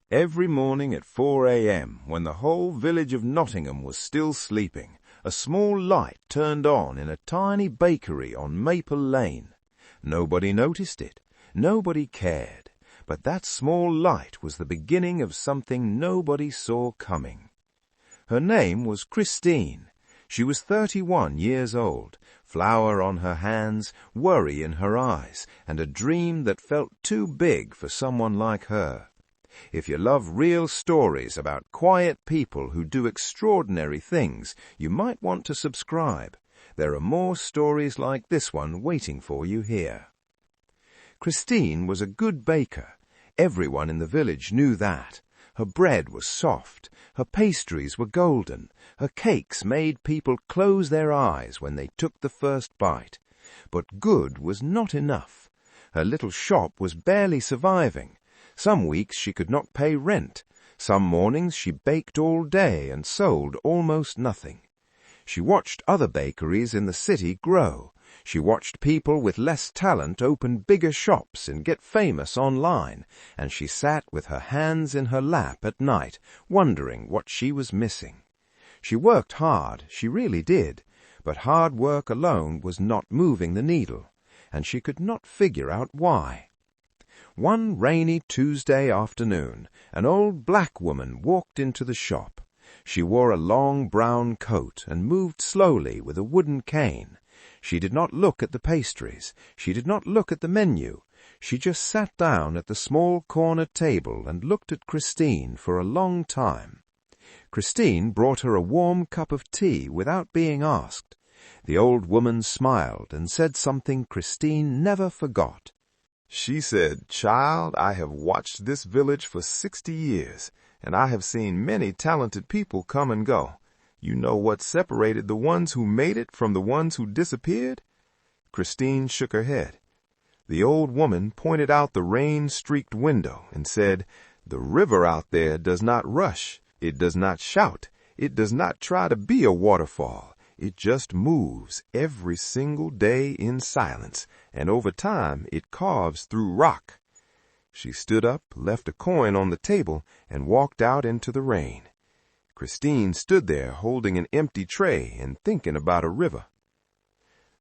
Every morning at 4 a.m., when the whole village of Nottingham was still sleeping, a small light turned on in a tiny bakery on Maple Lane. Nobody noticed it. Nobody cared. But that small light was the beginning of something nobody saw coming. Her name was Christine. She was 31 years old, flour on her hands, worry in her eyes, and a dream that felt too big for someone like her. If you love real stories about quiet people who do extraordinary things, you might want to subscribe. There are more stories like this one waiting for you here. Christine was a good baker. Everyone in the village knew that. Her bread was soft, her pastries were golden, her cakes made people close their eyes when they took the first bite. But good was not enough. Her little shop was barely surviving. Some weeks she could not pay rent. Some mornings she baked all day and sold almost nothing. She watched other bakeries in the city grow. She watched people with less talent open bigger shops and get famous online, and she sat with her hands in her lap at night, wondering what she was missing. She worked hard, she really did, but hard work alone was not moving the needle, and she could not figure out why. One rainy Tuesday afternoon, an old black woman walked into the shop. She wore a long brown coat and moved slowly with a wooden cane. She did not look at the pastries. She did not look at the menu. She just sat down at the small corner table and looked at Christine for a long time. Christine brought her a warm cup of tea without being asked. The old woman smiled and said something Christine never forgot. She said, "Child, I have watched this village for 60 years, and I have seen many talented people come and go. You know what separated the ones who made it from the ones who disappeared?" Christine shook her head. The old woman pointed out the rain-streaked window and said, "The river out there does not rush. It does not shout. It does not try to be a waterfall. It just moves every single day in silence, and over time it carves through rock." She stood up, left a coin on the table, and walked out into the rain. Christine stood there holding an empty tray and thinking about a river.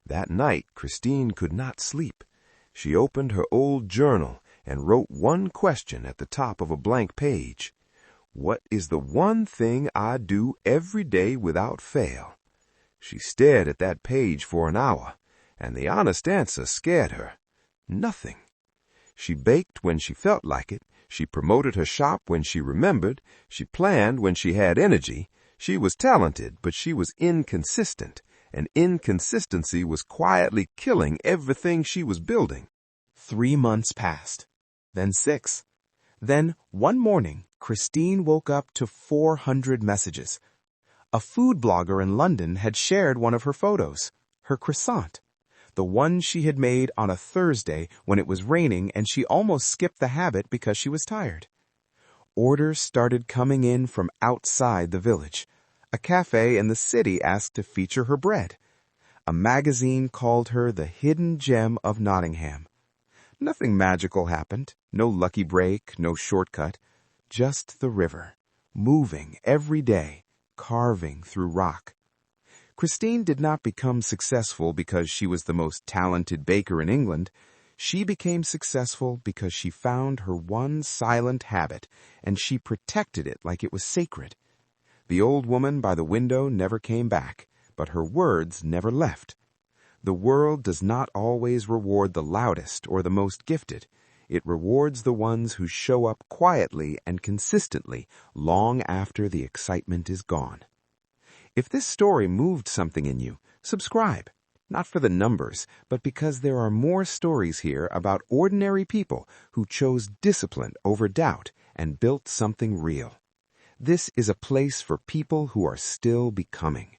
That night Christine could not sleep. She opened her old journal and wrote one question at the top of a blank page. "What is the one thing I do every day without fail?" She stared at that page for an hour, and the honest answer scared her. Nothing. She baked when she felt like it. She promoted her shop when she remembered. She planned when she had energy. She was talented, but she was inconsistent, and inconsistency was quietly killing everything she was building. 3 months passed, then 6. Then, one morning, Christine woke up to 400 messages. A food blogger in London had shared one of her photos, her croissant, the one she had made on a Thursday when it was raining and she almost skipped the habit because she was tired. Orders started coming in from outside the village. A cafe in the city asked to feature her bread. A magazine called her the hidden gem of Nottingham. Nothing magical happened, no lucky break, no shortcut, just the river, moving every day, carving through rock. Christine did not become successful because she was the most talented baker in England. She became successful because she found her one silent habit, and she protected it like it was sacred. The old woman by the window never came back, but her words never left. The world does not always reward the loudest or the most gifted. It rewards the ones who show up quietly and consistently long after the excitement is gone. If this story moved something in you, subscribe. Not for the numbers, but because there are more stories here about ordinary people who chose discipline over doubt and built something real. This is a place for people who are still becoming.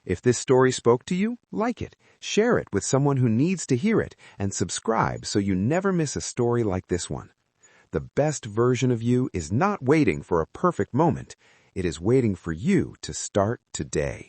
If this story spoke to you, like it, share it with someone who needs to hear it, and subscribe so you never miss a story like this one. The best version of you is not waiting for a perfect moment. It is waiting for you to start today.